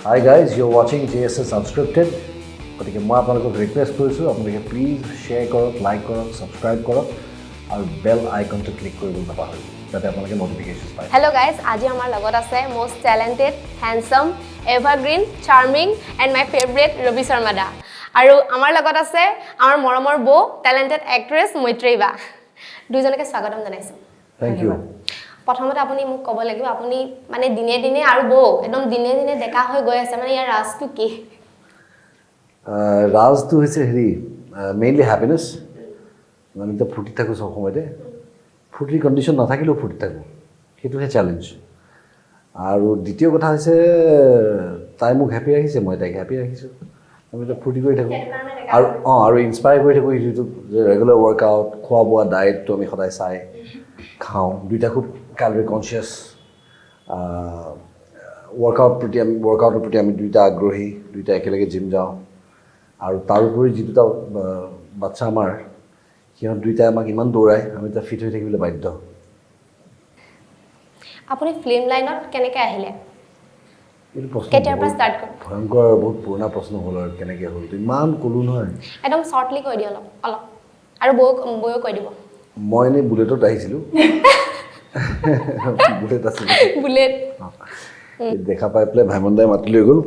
Hi guys, you're watching JSS Unscripted. গতিকে মই আপোনালোকক ৰিকুৱেষ্ট কৰিছোঁ আপোনালোকে প্লিজ শ্বেয়াৰ কৰক, লাইক কৰক, ছাবস্ক্ৰাইব কৰক আৰু বেল আইকনটো ক্লিক কৰিব নাপাহৰিব যাতে আপোনালোকে নটিফিকেশ্যন পায়। হেল্ল' গাইজ, আজি আমাৰ লগত আছে most talented, handsome, evergreen, charming and my favourite Rabi Sharma da. আৰু আমাৰ লগত আছে আমাৰ মৰমৰ বৌ, টেলেণ্টেড এক্ট্ৰেছ মৈত্ৰেয়ী বা। দুইজনকে স্বাগতম জনাইছোঁ। Thank you. প্ৰথমতে আপুনি মোক ক'ব লাগিব, আপুনি মানে দিনে দিনে আৰু বৌ একদম দিনে দিনে ডেকা হৈ গৈ আছে, মানে ইয়াৰ ৰাজটো কি? ৰাজটো হৈছে মেইনলি হেপিনেছ। মানে এতিয়া ফূৰ্তি থাকোঁ চব সময়তে, ফূৰ্তিৰ কণ্ডিশ্যন নাথাকিলেও ফূৰ্তি থাকোঁ, সেইটোহে চেলেঞ্জ। আৰু দ্বিতীয় কথা হৈছে তাই মোক হেপী ৰাখিছে, মই তাইক হেপী ৰাখিছোঁ। আমি এতিয়া ফূৰ্তি কৰি থাকোঁ আৰু ইনস্পায়াৰ কৰি থাকোঁ ইটোক যে ৰেগুলাৰ ৱৰ্কআউট, খোৱা বোৱা, ডায়েটটো আমি সদায় চাই খাওঁ। দুইটা খুব কেলৰি কনচিয়াছ। ৱৰ্কআউটৰ প্ৰতি আমি দুইটা আগ্ৰহী, দুইটা একেলগে জিম যাওঁ। আৰু তাৰোপৰি যি দুটা বাচ্ছা আমাৰ, সিহঁত দুইটাই আমাক ইমান দৌৰাই, আমি এতিয়া ফিট হৈ থাকিবলৈ বাধ্য। আপুনি ফিল্ম লাইনত কেনেকৈ আহিলে? এইটো প্ৰশ্ন কেতিয়াৰ পৰা ষ্টাৰ্ট কৰিলে? ভয়ংকৰ বহুত পুৰণা প্ৰশ্ন হ'ল আৰু কেনেকৈ হ'ল, ইমান ক'লোঁ নহয়। একদম শ্বৰ্টলি কৈ দিয়ক অলপ আৰু বৌও কৈ দিব। মই এনেই বুলেটত আহিছিলোঁ। বুলেট আছিলে, বুলেট দেখা পাই পেলাই ভাইমন দাই মাতি লৈ গ'ল,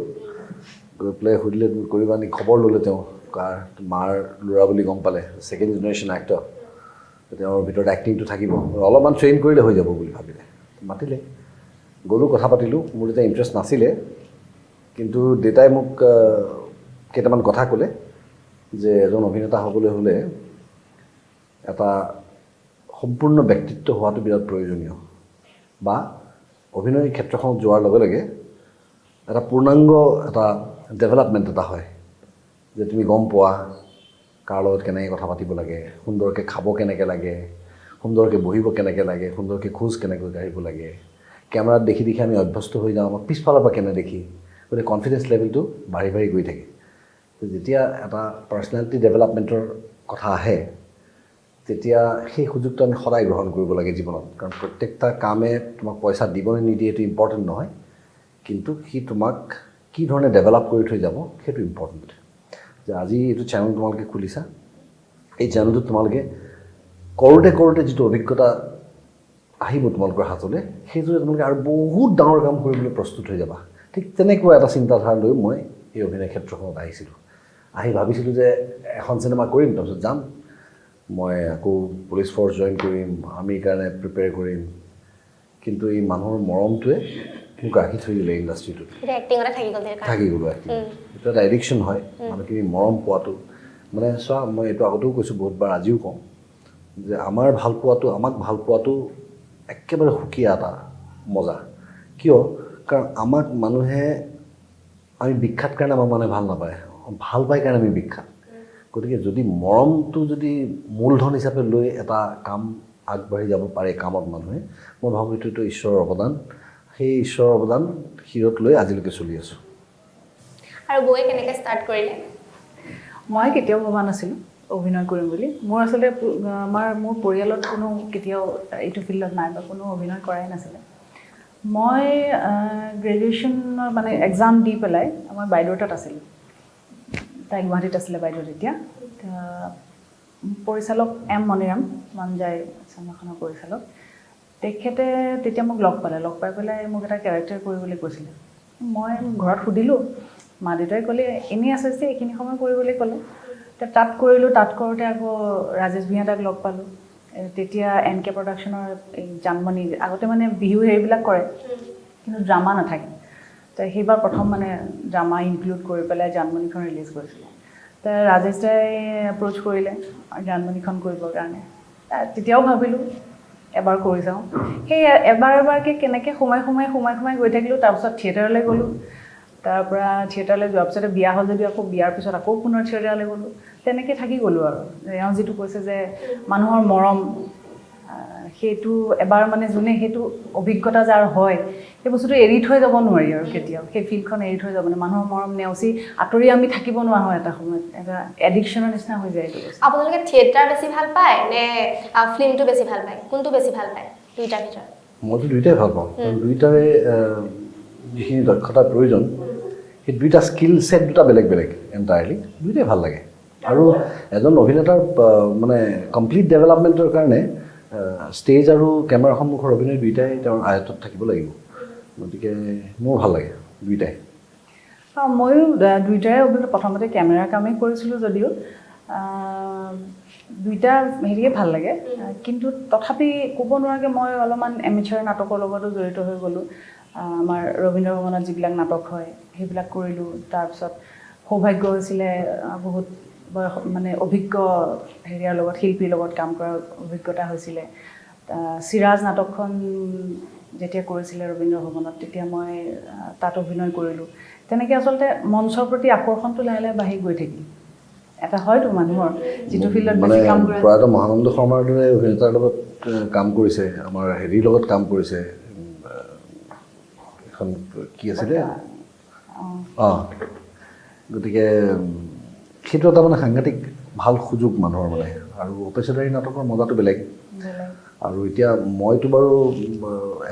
গৈ পেলাই সুধিলে তুমি কৰিবা নেকি, খবৰ ল'লে তেওঁ কাৰ মাৰ ল'ৰা বুলি গম পালে, ছেকেণ্ড জেনেৰেশ্যন এক্টৰ, তেওঁৰ ভিতৰত এক্টিংটো থাকিব, অলপমান ট্ৰেইন কৰিলে হৈ যাব বুলি ভাবিলে, মাতিলে। গ'লোঁ, কথা পাতিলোঁ। মোৰ তেতিয়া ইণ্টাৰেষ্ট নাছিলে, কিন্তু দেউতাই মোক কেইটামান কথা ক'লে যে এজন অভিনেতা হ'বলৈ হ'লে এটা সম্পূৰ্ণ ব্যক্তিত্ব হোৱাটো বিৰাট প্ৰয়োজনীয়, বা অভিনয় ক্ষেত্ৰখনত যোৱাৰ লগে লগে এটা পূৰ্ণাংগ এটা ডেভেলপমেণ্ট এটা হয়, যে তুমি গম পোৱা কাৰ লগত কেনেকৈ কথা পাতিব লাগে, সুন্দৰকৈ খাব কেনেকৈ লাগে, সুন্দৰকৈ বহিব কেনেকৈ লাগে, সুন্দৰকৈ খোজ কেনেকৈ কাঢ়িব লাগে। কেমেৰাত দেখি দেখি আমি অভ্যস্ত হৈ যাওঁ, আমাক পিছফালৰ পৰা কেনে দেখি, গতিকে কনফিডেঞ্চ লেভেলটো বাঢ়ি বাঢ়ি গৈ থাকে। যেতিয়া এটা পাৰ্চনেলিটি ডেভেলপমেণ্টৰ কথা আহে, তেতিয়া সেই সুযোগটো আমি সদায় গ্ৰহণ কৰিব লাগে জীৱনত। কাৰণ প্ৰত্যেকটা কামে তোমাক পইচা দিবনে নিদিয়ে এইটো ইম্পৰ্টেণ্ট নহয়, কিন্তু সি তোমাক কি ধৰণে ডেভেলপ কৰি থৈ যাব সেইটো ইম্পৰ্টেণ্ট। যে আজি এইটো চেনেল তোমালোকে খুলিছা, এই চেনেলটোত তোমালোকে কৰোঁতে যিটো অভিজ্ঞতা আহিব তোমালোকৰ হাতলৈ, সেইটোৰে তোমালোকে আৰু বহুত ডাঙৰ কাম কৰিবলৈ প্ৰস্তুত হৈ যাবা। ঠিক তেনেকুৱা এটা চিন্তাধাৰা লৈ মই এই অভিনয় ক্ষেত্ৰখনত আহিছিলোঁ। আহি ভাবিছিলোঁ যে এখন চিনেমা কৰিম, তাৰপিছত যাম, মই আকৌ পুলিচ ফ'ৰ্চ জইন কৰিম, আৰ্মিৰ কাৰণে প্ৰিপেয়াৰ কৰিম। কিন্তু এই মানুহৰ মৰমটোৱে মোক ৰাখি থৈ দিলে ইণ্ডাষ্ট্ৰিটোত, থাকি গ'লোঁ এক্টিং। এইটো এটা এডিকশ্যন হয়, মানুহখিনি মৰম পোৱাটো। মানে চোৱা, মই এইটো আগতেও কৈছোঁ বহুতবাৰ, আজিও কওঁ যে আমাক ভাল পোৱাটো একেবাৰে সুকীয়া এটা মজা। কিয়? কাৰণ আমাক মানুহে, আমি বিখ্যাত কাৰণে আমাক মানুহে ভাল নাপায়, ভাল পায় কাৰণে আমি বিখ্যাত। গতিকে যদি মৰমটো যদি মূলধন হিচাপে লৈ এটা কাম আগবাঢ়ি যাব পাৰে কামত মানুহে, মই ভাবোঁ এইটো ঈশ্বৰৰ অৱদান। সেই ঈশ্বৰৰ অৱদান শিৰত লৈ আজিলৈকে চলি আছোঁ। আৰু বৌয়ে কেনেকৈ ষ্টাৰ্ট কৰিলে? মই কেতিয়াও ভবা নাছিলোঁ অভিনয় কৰিম বুলি। মোৰ আচলতে মোৰ পৰিয়ালত কোনো কেতিয়াও এইটো ফিল্ডত নাই, বা কোনো অভিনয় কৰাই নাছিলে। মই গ্ৰেজুৱেশ্যনৰ মানে এক্সাম দি পেলাই মই বাইদেউৰ তাত আছিলোঁ, তাই গুৱাহাটীত আছিলে বাইদেউ তেতিয়া। পৰিচালক এম মণিৰাম মনজাই চিনেমাখনৰ পৰিচালক, তেখেতে তেতিয়া মোক লগ পাই পেলাই মোক এটা কেৰেক্টাৰ কৰিবলৈ কৈছিলে। মই ঘৰত সুধিলোঁ, মা দেউতাই ক'লে এনেই আছে যে এইখিনি সময় কৰিবলৈ ক'লে। তাত কৰিলোঁ, তাত কৰোঁতে আকৌ ৰাজেশ ভূঞা দাক লগ পালোঁ। তেতিয়া NK প্ৰডাকশ্যনৰ এই জানমণি, আগতে মানে বিহু হেৰিবিলাক কৰে কিন্তু ড্ৰামা নাথাকে, তো সেইবাৰ প্ৰথম মানে ড্ৰামা ইনক্লুড কৰি পেলাই জানমণিখন ৰিলিজ কৰিছিলে। তো ৰাজেশ দাই এপ্ৰ'চ কৰিলে জানমণিখন কৰিবৰ কাৰণে। তেতিয়াও ভাবিলোঁ এবাৰ কৰি চাওঁ। সেই এবাৰকৈ কেনেকৈ সোমাই গৈ থাকিলোঁ। তাৰপিছত থিয়েটাৰলৈ গ'লোঁ, তাৰপৰা থিয়েটাৰলৈ যোৱাৰ পিছতে বিয়া হ'ল যদিও আকৌ বিয়াৰ পিছত আকৌ পুনৰ থিয়েটাৰলৈ গ'লোঁ। তেনেকৈ থাকি গ'লোঁ আৰু। এওঁ যিটো কৈছে যে মানুহৰ মৰম, সেইটো এবাৰ মানে যোনে সেইটো অভিজ্ঞতা যাৰ হয়, সেই বস্তুটো এৰি থৈ যাব নোৱাৰি আৰু কেতিয়াও। সেই ফিল্ডখন এৰি থৈ যাব নোৱাৰি। মানুহৰ মৰম নেওচি আঁতৰি আমি থাকিব নোৱাৰা হয়, এটা সময়ত এটা এডিকশ্যনৰ নিচিনা হৈ যায় এইটো বস্তু। আপোনালোকে থিয়েটাৰ বেছি ভাল পায় নে ফিল্মটো বেছি ভাল পায়? কোনটো বেছি ভাল পায় দুইটাৰ ভিতৰত? মইতো দুইটাই ভাল পাওঁ, কাৰণ দুইটাৰে যিখিনি দক্ষতাৰ প্ৰয়োজন সেই দুইটা স্কিল ছেট দুটা বেলেগ বেলেগ এণ্টায়াৰলি দুইটাই ভাল লাগে আৰু এজন অভিনেতাৰ মানে কমপ্লিট ডেভেলপমেণ্টৰ কাৰণে ষ্টেজ আৰু কেমেৰা সন্মুখৰ অভিনয় দুইটাই তেওঁৰ আয়ত্তত থাকিব লাগিব গতিকে মোৰ ভাল লাগে দুইটাই ময়ো দুইটাৰে অভিনয় প্ৰথমতে কেমেৰাৰ কামেই কৰিছিলোঁ যদিও দুইটা হেৰিয়ে ভাল লাগে কিন্তু তথাপি ক'ব নোৱাৰাকৈ মই অলপমান এমেচাৰ নাটকৰ লগতো জড়িত হৈ গ'লোঁ আমাৰ ৰবীন্দ্ৰ ভৱনত যিবিলাক নাটক হয় সেইবিলাক কৰিলোঁ তাৰপিছত সৌভাগ্য হৈছিলে বহুত মানে অভিজ্ঞ হেৰিয়াৰ লগত শিল্পীৰ লগত কাম কৰাৰ অভিজ্ঞতা হৈছিলে চিৰাজ নাটকখন যেতিয়া কৰিছিলে ৰবীন্দ্ৰ ভৱনত তেতিয়া মই তাত অভিনয় কৰিলোঁ তেনেকৈ আচলতে মঞ্চৰ প্ৰতি আকৰ্ষণটো লাহে লাহে বাঢ়ি গৈ থাকিল এটা হয়তো মানুহৰ যিটো ফিল্ডত বেছি কাম কৰে প্ৰয়াত মহানন্দ শৰ্মাৰ দৰে অভিনেতাৰ লগত কাম কৰিছে আমাৰ হেৰিৰ লগত কাম কৰিছে এখন কি আছিলে গতিকে সেইটো এটা মানে সাংঘাতিক ভাল সুযোগ মানুহৰ মানে আৰু অপেচাদাৰী নাটকৰ মজাটো বেলেগ আৰু এতিয়া মইতো বাৰু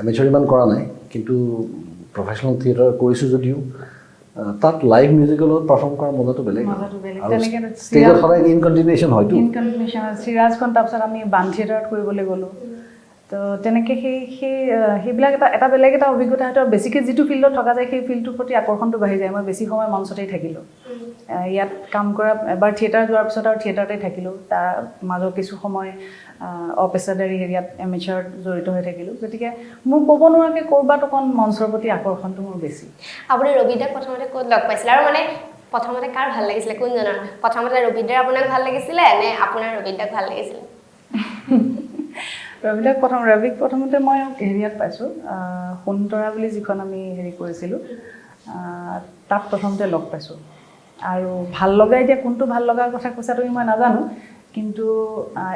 এমেচাৰ ইমান কৰা নাই কিন্তু প্ৰফেশ্যনেল থিয়েটাৰ কৰিছোঁ যদিও তাত লাইভ মিউজিকৰ লগত পাৰফৰ্ম কৰাৰ মজাটো বেলেগ আৰু ষ্টেজত সদায় ইনকণ্টিনিউশ্যন হয়তো চিৰাজখন তাৰপিছত আমি বান থিয়েটাৰত কৰিবলৈ গ'লোঁ তো তেনেকৈ সেইবিলাক এটা বেলেগ এটা অভিজ্ঞতা হয়তো বেছিকৈ যিটো ফিল্ডত থকা যায় সেই ফিল্ডটোৰ প্ৰতি আকৰ্ষণটো বাঢ়ি যায় মই বেছি সময় মঞ্চতেই থাকিলোঁ ইয়াত কাম কৰা এবাৰ থিয়েটাৰ যোৱাৰ পিছত আৰু থিয়েটাৰতেই থাকিলোঁ তাৰ মাজত কিছু সময় অপেচাদাৰী হেৰিয়াত এমেচাৰত জড়িত হৈ থাকিলোঁ গতিকে মোৰ ক'ব নোৱাৰাকৈ ক'ৰবাত অকণ মঞ্চৰ প্ৰতি আকৰ্ষণটো মোৰ বেছি আপুনি ৰবিদাক প্ৰথমতে ক'ত লগ পাইছিলে আৰু মানে প্ৰথমতে কাৰ ভাল লাগিছিলে কোনজনৰ প্ৰথমতে ৰবিদাৰ আপোনাক ভাল লাগিছিলে নে আপোনাৰ ৰবিদাক ভাল লাগিছিলে ৰবিক প্ৰথমতে মই হেৰিয়াত পাইছোঁ সোণতৰা বুলি যিখন আমি হেৰি কৰিছিলোঁ তাত প্ৰথমতে লগ পাইছোঁ আৰু ভাল লগা এতিয়া কোনটো ভাল লগাৰ কথা কৈছা তুমি মই নাজানো কিন্তু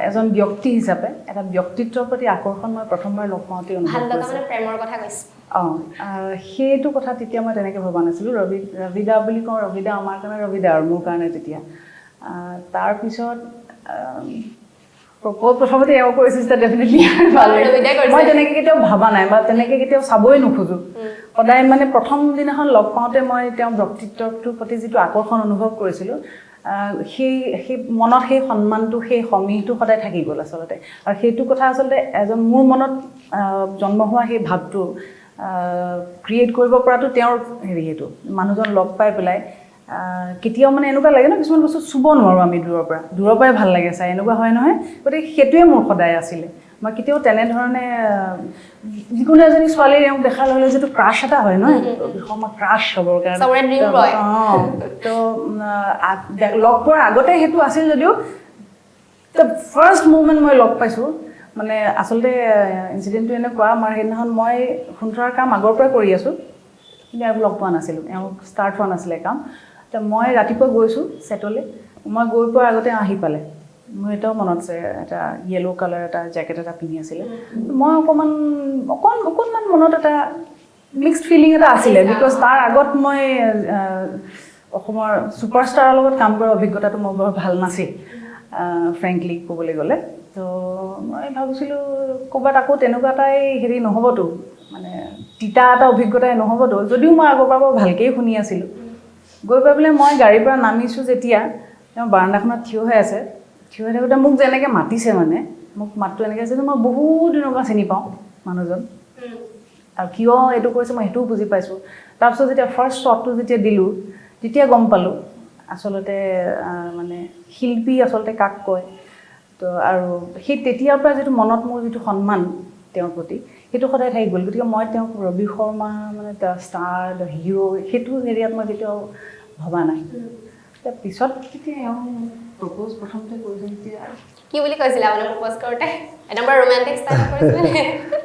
এজন ব্যক্তি হিচাপে এটা ব্যক্তিত্বৰ প্ৰতি আকৰ্ষণ মই প্ৰথমবাৰ লগ পাওঁতে অনুভৱ কৰিছোঁ প্ৰেমৰ কথা কৈছোঁ সেইটো কথা তেতিয়া মই তেনেকৈ ভবা নাছিলোঁ ৰবিদা বুলি কওঁ ৰবিদা আমাৰ কাৰণে ৰবিদা আৰু মোৰ কাৰণে তেতিয়া তাৰপিছত প্ৰথমতে এওঁ কৰিছোঁ যেতিয়া ডেফিনেটলি ভাল মই তেনেকৈ কেতিয়াও ভবা নাই বা তেনেকৈ কেতিয়াও চাবই নোখোজোঁ সদায় মানে প্ৰথম দিনাখন লগ পাওঁতে মই তেওঁৰ ব্যক্তিত্বটোৰ প্ৰতি যিটো আকৰ্ষণ অনুভৱ কৰিছিলোঁ সেই মনত সেই সন্মানটো সেই সমীহটো সদায় থাকি গ'ল আচলতে আৰু সেইটো কথা আচলতে এজন মোৰ মনত জন্ম হোৱা সেই ভাৱটো ক্ৰিয়েট কৰিব পৰাটো তেওঁৰ হেৰি সেইটো মানুহজন লগ পাই পেলাই কেতিয়াও মানে এনেকুৱা লাগে ন কিছুমান বস্তু চুব নোৱাৰোঁ আমি দূৰৰ পৰাই ভাল লাগে চাই এনেকুৱা হয় নহয় গতিকে সেইটোৱে মোৰ সদায় আছিলে মই কেতিয়াও তেনেধৰণে যিকোনো এজনী ছোৱালীৰ এওঁক দেখাৰ লগে যিটো ক্ৰাছ এটা হয় নহয় সময় ক্ৰাছ হ'বৰ কাৰণে তো লগ পোৱাৰ আগতে সেইটো আছিল যদিও দ্য ফাৰ্ষ্ট মুভমেণ্ট মই লগ পাইছোঁ মানে আচলতে ইনচিডেণ্টটো এনেকুৱা আমাৰ সেইদিনাখন মই সোণতৰাৰ কাম আগৰ পৰাই কৰি আছোঁ কিন্তু এওঁক লগ পোৱা নাছিলোঁ এওঁক ষ্টাৰ্ট হোৱা নাছিলে কাম তো মই ৰাতিপুৱা গৈছোঁ ছেটলৈ মই গৈ পোৱাৰ আগতে আহি পালে মোৰ এটাও মনত আছে এটা য়েল' কালাৰ এটা জেকেট এটা পিন্ধি আছিলে মই অকণমান মনত এটা মিক্সড ফিলিং এটা আছিলে বিকজ তাৰ আগত মই অসমৰ ছুপাৰষ্টাৰৰ লগত কাম কৰাৰ অভিজ্ঞতাটো মোৰ বৰ ভাল নাছিল ফ্ৰেংকলি ক'বলৈ গ'লে তো মই ভাবিছিলোঁ ক'ৰবাত আকৌ তেনেকুৱা এটাই হেৰি নহ'বতো মানে তিতা এটা অভিজ্ঞতাই নহ'বতো যদিও মই আগৰ পৰা বৰ ভালকেই শুনি আছিলোঁ গৈ পাই পেলাই মই গাড়ীৰ পৰা নামিছোঁ যেতিয়া তেওঁ বাৰাণ্ডাখনত থিয় হৈ আছে থিয় হৈ থাকোঁতে মোক যেনেকৈ মাতিছে মানে মোক মাতটো এনেকৈ আছে মই বহুত দিনৰ পৰা চিনি পাওঁ মানুহজন আৰু কিয় এইটো কৰিছে মই সেইটোও বুজি পাইছোঁ তাৰপিছত যেতিয়া ফাৰ্ষ্ট শ্বটটো যেতিয়া দিলোঁ তেতিয়া গম পালোঁ আচলতে মানে শিল্পী আচলতে কাক কয় তো আৰু সেই তেতিয়াৰ পৰা যিটো মনত মোৰ যিটো সন্মান তেওঁৰ প্ৰতি সেইটো সদায় থাকি গ'ল গতিকে মই তেওঁক ৰবি শৰ্মা মানে দ্য ষ্টাৰ দ্য হিৰ' সেইটো এৰিয়াত মই কেতিয়াও ভবা নাই পিছত যেতিয়া এওঁ প্ৰপ'জ প্ৰথমতে কৰিছিল তেতিয়া কি বুলি কৈছিলে আপুনি প্ৰপ'জ কৰোঁতে একদম ৰোমান্টিক ষ্টাইল কৰিছিলে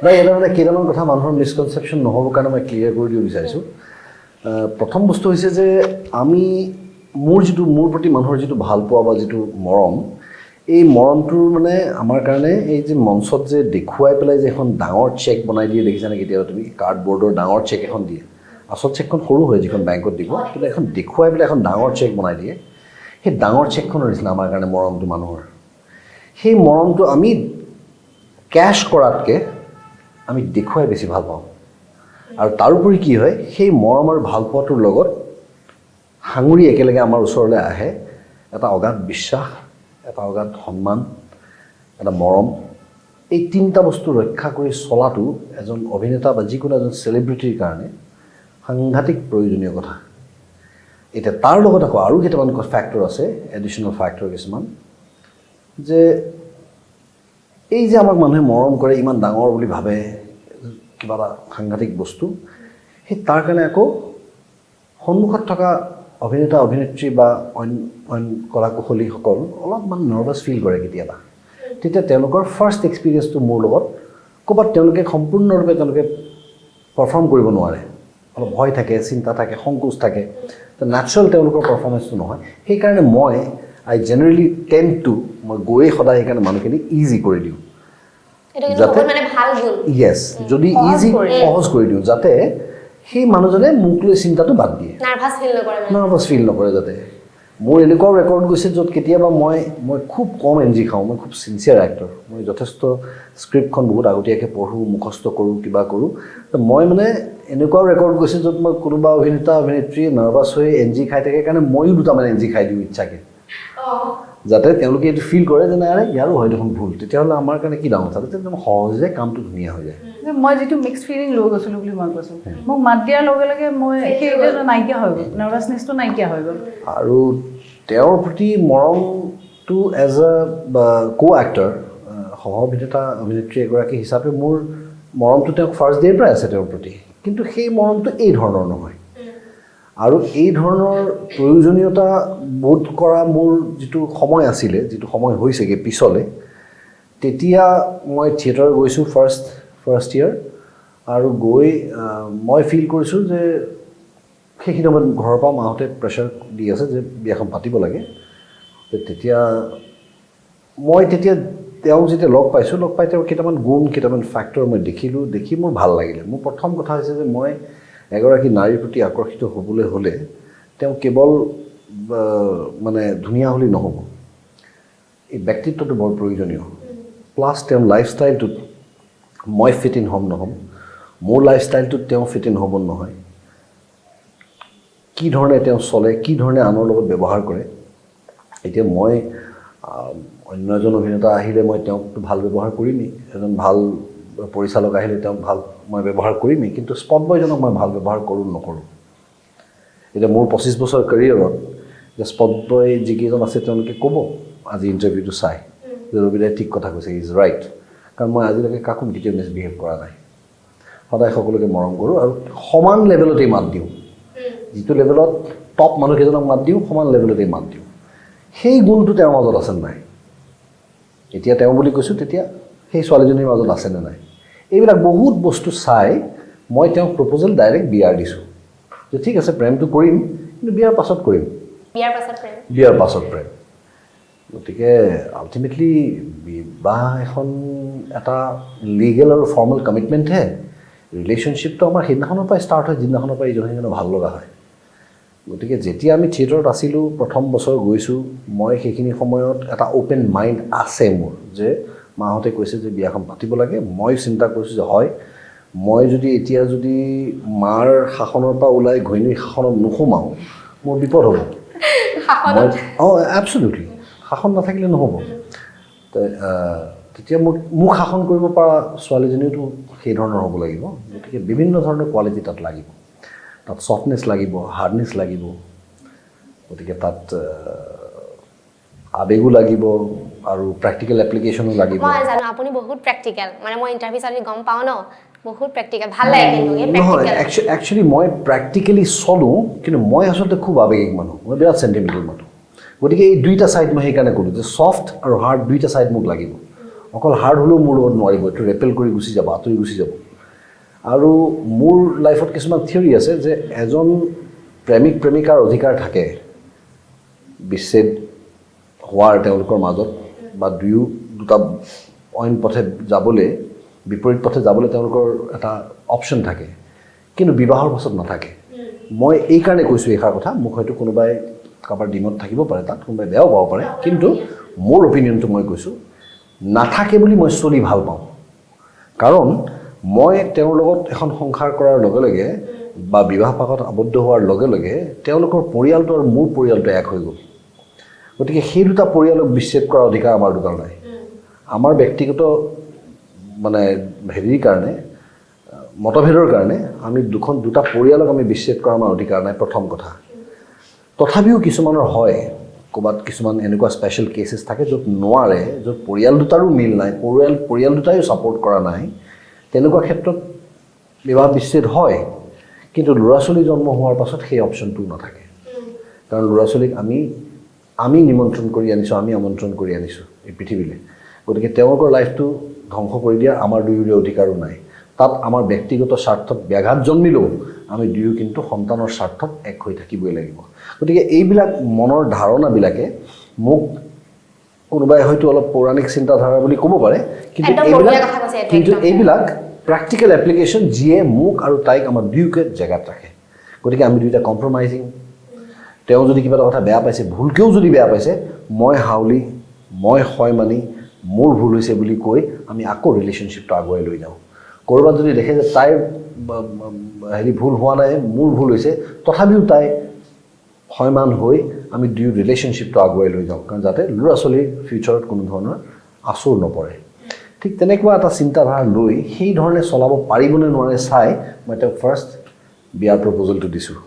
নাই এটা মানে কেইটামান কথা মানুহৰ মিছকনচেপশ্যন নহ'বৰ কাৰণে মই ক্লিয়াৰ কৰি দিব বিচাৰিছোঁ প্ৰথম বস্তু হৈছে যে আমি মোৰ প্ৰতি মানুহৰ যিটো ভাল পোৱা বা যিটো মৰম এই মৰমটোৰ মানে আমাৰ কাৰণে এই যে মঞ্চত যে দেখুৱাই পেলাই যে এখন ডাঙৰ চেক বনাই দিয়ে দেখিছানে কেতিয়াবা তুমি কাৰ্ডবৰ্ডৰ ডাঙৰ চেক এখন দিয়ে আচল চেকখন সৰু হয় যিখন বেংকত দিব কিন্তু এখন দেখুৱাই পেলাই এখন ডাঙৰ চেক বনাই দিয়ে সেই ডাঙৰ চেকখনৰ নিচিনা আমাৰ কাৰণে মৰমটো মানুহৰ সেই মৰমটো আমি কেছ কৰাতকৈ আমি দেখুৱাই বেছি ভাল পাওঁ আৰু তাৰোপৰি কি হয় সেই মৰম আৰু ভাল পোৱাটোৰ লগত সাঙুৰি একেলগে আমাৰ ওচৰলৈ আহে এটা অগাধ বিশ্বাস, এটা অগাধ সন্মান, এটা মৰম। এই তিনিটা বস্তু ৰক্ষা কৰি চলাটো এজন অভিনেতা বা যিকোনো এজন চেলিব্ৰিটিৰ কাৰণে সাংঘাতিক প্ৰয়োজনীয় কথা। এতিয়া তাৰ লগত আকৌ আৰু কেইটামান ফেক্টৰ আছে, এডিশ্যনেল ফেক্টৰ কিছুমান, যে এই যে আমাক মানুহে মৰম কৰে, ইমান ডাঙৰ বুলি ভাবে কিবা এটা সাংঘাতিক বস্তু, সেই তাৰ কাৰণে আকৌ সন্মুখত থকা অভিনেতা অভিনেত্ৰী বা অইন কলা কুশলীসকল অলপমান নাৰ্ভাছ ফিল কৰে কেতিয়াবা। তেতিয়া তেওঁলোকৰ ফাৰ্ষ্ট এক্সপিৰিয়েঞ্চটো মোৰ লগত ক'ৰবাত তেওঁলোকে সম্পূৰ্ণৰূপে তেওঁলোকে পাৰফৰ্ম কৰিব নোৱাৰে, অলপ ভয় থাকে, চিন্তা থাকে, সংকোচ থাকে, তো নেচাৰেল তেওঁলোকৰ পাৰফৰ্মেঞ্চটো নহয়। সেইকাৰণে আই জেনেৰেলি টেণ্ড টু মই গৈয়ে সদায় সেইকাৰণে মানুহখিনি ইজি কৰি দিওঁ, যাতে য়েছ যদি ইজি সহজ কৰি দিওঁ, যাতে সেই মানুহজনে মোক লৈ চিন্তাটো বাদ দিয়ে, নাৰ্ভাছ ফিল নকৰে। যাতে মোৰ এনেকুৱাও ৰেকৰ্ড গৈছে য'ত কেতিয়াবা মই খুব কম এনজি খাওঁ, মই খুব চিনচিয়াৰ এক্টৰ, মই যথেষ্ট স্ক্ৰিপ্টখন বহুত আগতীয়াকৈ পঢ়োঁ, মুখস্থ কৰোঁ, কিবা কৰোঁ। মই মানে এনেকুৱাও ৰেকৰ্ড গৈছে য'ত মই কোনোবা অভিনেতা অভিনেত্ৰী নাৰ্ভাছ হৈ এনজি খাই থাকে কাৰণে ময়ো দুটামান এনজি খাই দিওঁ ইচ্ছাকৈ, যাতে তেওঁলোকে এইটো ফিল কৰে যে নাই ইয়াৰো হয় দেখোন ভুল, তেতিয়াহ'লে আমাৰ কাৰণে কি ডাঙৰ কথা, তেতিয়া সহজে কামটো ধুনীয়া হৈ যায়। মই যিটো মিক্সড ফিলিং লৈ গৈছিলোঁ বুলি মই কৈছোঁ, মোক মাত দিয়াৰ লগে লগে মই সেইটো নাইকিয়া হৈ গ'ল, নাৰ্ভাছনেছটো নাইকিয়া হৈ গ'ল। আৰু তেওঁৰ প্ৰতি মৰমটো এজ এ কো এক্টৰ, সহ অভিনেতা অভিনেত্ৰী এগৰাকী হিচাপে মোৰ মৰমটো তেওঁক ফাৰ্ষ্ট ডে'ৰ পৰাই আছে তেওঁৰ প্ৰতি, কিন্তু সেই মৰমটো এই ধৰণৰ নহয়। আৰু এই ধৰণৰ প্ৰয়োজনীয়তা বোধ কৰা মোৰ যিটো সময় আছিলে, যিটো সময় হৈছেগৈ পিছলৈ, তেতিয়া মই থিয়েটাৰ গৈছোঁ ফাৰ্ষ্ট ইয়েৰ, আৰু গৈ মই ফিল কৰিছোঁ যে সেইখিনি সময়ত ঘৰৰ পৰা মাহঁতে প্ৰেছাৰ দি আছে যে বিয়াখন পাতিব লাগে। তেতিয়া তেওঁক যেতিয়া লগ পাই তেওঁৰ কেইটামান গুণ, কেইটামান ফেক্টৰ মই দেখিলোঁ, দেখি মোৰ ভাল লাগিলে। মোৰ প্ৰথম কথা হৈছে যে মই এগৰাকী নাৰীৰ প্ৰতি আকৰ্ষিত হ'বলৈ হ'লে তেওঁ কেৱল মানে ধুনীয়া হ'লেই নহ'ব, এই ব্যক্তিত্বটো বৰ প্ৰয়োজনীয়। প্লাছ তেওঁৰ লাইফষ্টাইলটোত মই ফিট ইন হ'ম নহ'ম, মোৰ লাইফষ্টাইলটোত তেওঁ ফিট ইন হ'ব নহয়, কি ধৰণে তেওঁ চলে, কি ধৰণে আনৰ লগত ব্যৱহাৰ কৰে। এতিয়া মই অন্য এজন অভিনেতা আহিলে মই তেওঁকতো ভাল ব্যৱহাৰ কৰিমেই, এজন ভাল পৰিচালক আহিলে তেওঁক ভাল মই ব্যৱহাৰ কৰিমেই, কিন্তু স্পট বয়জনক মই ভাল ব্যৱহাৰ কৰোঁ নকৰোঁ। এতিয়া মোৰ 25 বছৰ কেৰিয়াৰত যে স্পট বয় যিকেইজন আছে তেওঁলোকে ক'ব আজি ইণ্টাৰভিউটো চাই যে ৰবিদাই ঠিক কথা কৈছে, ইজ ৰাইট, কাৰণ মই আজিলৈকে কাকো কেতিয়াও মিছবিহেভ কৰা নাই, সদায় সকলোকে মৰম কৰোঁ আৰু সমান লেভেলতেই মাত দিওঁ। যিটো লেভেলত টপ মানুহকেইজনক মাত দিওঁ, সমান লেভেলতেই মাত দিওঁ। সেই গুণটো তেওঁৰ মাজত আছে নাই, এতিয়া তেওঁ বুলি কৈছোঁ, তেতিয়া সেই ছোৱালীজনীৰ মাজত আছেনে নাই, এইবিলাক বহুত বস্তু চাই মই তেওঁক প্ৰপ'জেল ডাইৰেক্ট বিয়াৰ দিছোঁ যে ঠিক আছে প্ৰেমটো কৰিম, কিন্তু বিয়াৰ পাছত কৰিম, বিয়াৰ পাছত প্ৰেম। গতিকে আল্টিমেটলি বিবাহ এখন এটা লিগেল আৰু ফৰ্মেল কমিটমেণ্টহে। ৰিলেশ্যনশ্বিপটো আমাৰ সেইদিনাখনৰ পৰাই ষ্টাৰ্ট হয়, যিদিনাখনৰ পৰা ইজনে সিজনক ভাল লগা হয়। গতিকে যেতিয়া আমি থিয়েটাৰত আছিলোঁ, প্ৰথম বছৰ গৈছোঁ, মই সেইখিনি সময়ত এটা অ'পেন মাইণ্ড আছে মোৰ, যে মাহঁতে কৈছে যে বিয়াখন পাতিব লাগে। মই চিন্তা কৰিছোঁ যে হয়, মই যদি এতিয়া মাৰ শাসনৰ পৰা ওলাই ঘৈণীৰ শাসনত নোসোমাওঁ, মোৰ বিপদ হ'ব। এবছলিউটলি শাসন নাথাকিলে নহ'ব। তেতিয়া মোক শাসন কৰিব পৰা ছোৱালীজনীওতো সেই ধৰণৰ হ'ব লাগিব। গতিকে বিভিন্ন ধৰণৰ কোৱালিটি তাত লাগিব, তাত ছফ্টনেছ লাগিব, হাৰ্ডনেছ লাগিব, গতিকে তাত আবেগো লাগিব আৰু প্ৰেক্টিকেল এপ্লিকেশ্যনো লাগিব। মই জানো আপুনি বহুত প্ৰেক্টিকেল, মানে মই ইণ্টাৰভিউ চালি গম পাওঁ ন, বহুত প্ৰেক্টিকেল, ভাল লাগে কিন্তু এই নহয়। একচুৱেলি মই প্ৰেক্টিকেলি চলোঁ, কিন্তু মই আচলতে খুব আৱেগিক মানুহ, মই বিৰাট চেণ্টিমেণ্টেল মানুহ। গতিকে এই দুইটা ছাইড মই সেইকাৰণে ক'লোঁ যে ছফ্ট আৰু হাৰ্ড দুইটা ছাইড মোক লাগিব। অকল হাৰ্ড হ'লেও মোৰ লগত নোৱাৰিব, এইটো ৰেপেল কৰি গুচি যাব, আঁতৰি গুচি যাব। আৰু মোৰ লাইফত কিছুমান থিয়ৰী আছে যে এজন প্ৰেমিক প্ৰেমিকাৰ অধিকাৰ থাকে বিচ্ছেদ হোৱাৰ তেওঁলোকৰ মাজত, বা দুটা অইন পথে যাবলৈ, বিপৰীত পথে যাবলৈ তেওঁলোকৰ এটা অপশ্যন থাকে, কিন্তু বিবাহৰ পাছত নাথাকে। মই এইকাৰণে কৈছোঁ এইষাৰ কথা, মোক হয়তো কোনোবাই কাৰোবাৰ ডিমত থাকিব পাৰে, তাত কোনোবাই বেয়াও পাব পাৰে, কিন্তু মোৰ অপিনিয়নটো মই কৈছোঁ নাথাকে বুলি মই চলি ভাল পাওঁ। কাৰণ মই তেওঁৰ লগত এখন সংসাৰ কৰাৰ লগে লগে বা বিবাহ পাশত আবদ্ধ হোৱাৰ লগে লগে তেওঁলোকৰ পৰিয়ালটো আৰু মোৰ পৰিয়ালটো এক হৈ গ'ল গতিকে সেই দুটা পৰিয়ালক বিচ্ছেদ কৰাৰ অধিকাৰ আমাৰ দুটাৰ নাই আমাৰ ব্যক্তিগত মানে হেৰিৰ কাৰণে মতভেদৰ কাৰণে আমি দুটা পৰিয়ালক আমি বিচ্ছেদ কৰাৰ আমাৰ অধিকাৰ নাই প্ৰথম কথা তথাপিও কিছুমানৰ হয় ক'ৰবাত কিছুমান এনেকুৱা স্পেচিয়েল কেছেছ থাকে য'ত নোৱাৰে য'ত পৰিয়াল দুটাৰো মিল নাই পৰিয়াল দুটাইও ছাপোৰ্ট কৰা নাই তেনেকুৱা ক্ষেত্ৰত বিবাহ বিচ্ছেদ হয় কিন্তু ল'ৰা ছোৱালী জন্ম হোৱাৰ পাছত সেই অপশ্যনটো নাথাকে কাৰণ ল'ৰা ছোৱালীক আমি নিমন্ত্ৰণ কৰি আনিছোঁ আমি আমন্ত্ৰণ কৰি আনিছোঁ এই পৃথিৱীলৈ গতিকে তেওঁলোকৰ লাইফটো ধ্বংস কৰি দিয়া আমাৰ দুয়োৰে অধিকাৰো নাই তাত আমাৰ ব্যক্তিগত স্বাৰ্থত ব্যাঘাত জন্মিলেও আমি দুয়ো কিন্তু সন্তানৰ স্বাৰ্থত এক হৈ থাকিবই লাগিব গতিকে এইবিলাক মনৰ ধাৰণাবিলাকে মোক কোনোবাই হয়তো অলপ পৌৰাণিক চিন্তাধাৰা বুলি ক'ব পাৰে কিন্তু এইবিলাক প্ৰেক্টিকেল এপ্লিকেশ্যন যিয়ে মোক আৰু তাইক আমাৰ দুয়োকে জেগাত ৰাখে গতিকে আমি দুয়োটা কম্প্ৰমাইজিং তেওঁ যদি কিবা এটা কথা বেয়া পাইছে ভুলকৈও যদি বেয়া পাইছে মই হাউলি মই হয় মানি মোৰ ভুল হৈছে বুলি কৈ আমি আকৌ ৰিলেশ্যনশ্বিপটো আগুৱাই লৈ যাওঁ ক'ৰবাত যদি দেখে যে তাইৰ হেৰি ভুল হোৱা নাই মোৰ ভুল হৈছে তথাপিও তাই হয়মান হৈ আমি দুয়ো ৰিলেশ্যনশ্বিপটো আগুৱাই লৈ যাওঁ কাৰণ যাতে ল'ৰা ছোৱালীৰ ফিউচাৰত কোনো ধৰণৰ আচৰ নপৰে ঠিক তেনেকুৱা এটা চিন্তাধাৰা লৈ সেই ধৰণে চলাব পাৰিবনে নোৱাৰে চাই মই তেওঁক ফাৰ্ষ্ট বিয়াৰ প্ৰপ'জেলটো দিছোঁ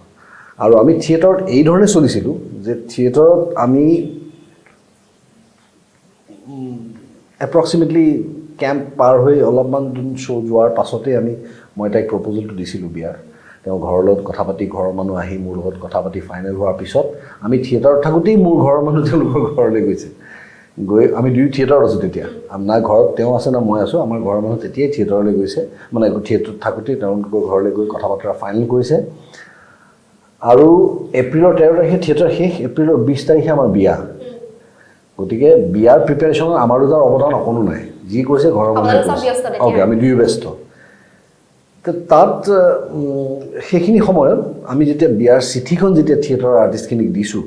আৰু আমি থিয়েটাৰত এই ধৰণে চলিছিলোঁ যে থিয়েটাৰত আমি এপ্ৰক্সিমেটলি কেম্প পাৰ হৈ অলপমান দিন শ্ব' যোৱাৰ পাছতে মই তাইক প্ৰপ'জেলটো দিছিলোঁ বিয়াৰ তেওঁ ঘৰৰ লগত কথা পাতি ঘৰৰ মানুহ আহি মোৰ লগত কথা পাতি ফাইনেল হোৱাৰ পিছত আমি থিয়েটাৰত থাকোঁতেই মোৰ ঘৰৰ মানুহ তেওঁলোকৰ ঘৰলৈ গৈছে গৈ আমি দুয়ো থিয়েটাৰত আছোঁ তেতিয়া না ঘৰত তেওঁ আছে না মই আছোঁ আমাৰ ঘৰৰ মানুহ তেতিয়াই থিয়েটাৰলৈ গৈছে মানে থিয়েটাৰত থাকোঁতেই তেওঁলোকৰ ঘৰলৈ গৈ কথা বতৰা ফাইনেল কৰিছে আৰু এপ্ৰিলৰ 13 তাৰিখে থিয়েটাৰ শেষ এপ্ৰিলৰ 20 তাৰিখে আমাৰ বিয়া গতিকে বিয়াৰ প্ৰিপেৰেশ্যনত আমাৰ দুটাৰ অৱদান অকণো নাই যি কৈছে ঘৰৰ মানুহে অ'কে আমি দুয়ো ব্যস্ত তাত সেইখিনি সময়ত আমি যেতিয়া বিয়াৰ চিঠিখন যেতিয়া থিয়েটাৰৰ আৰ্টিষ্টখিনিক দিছোঁ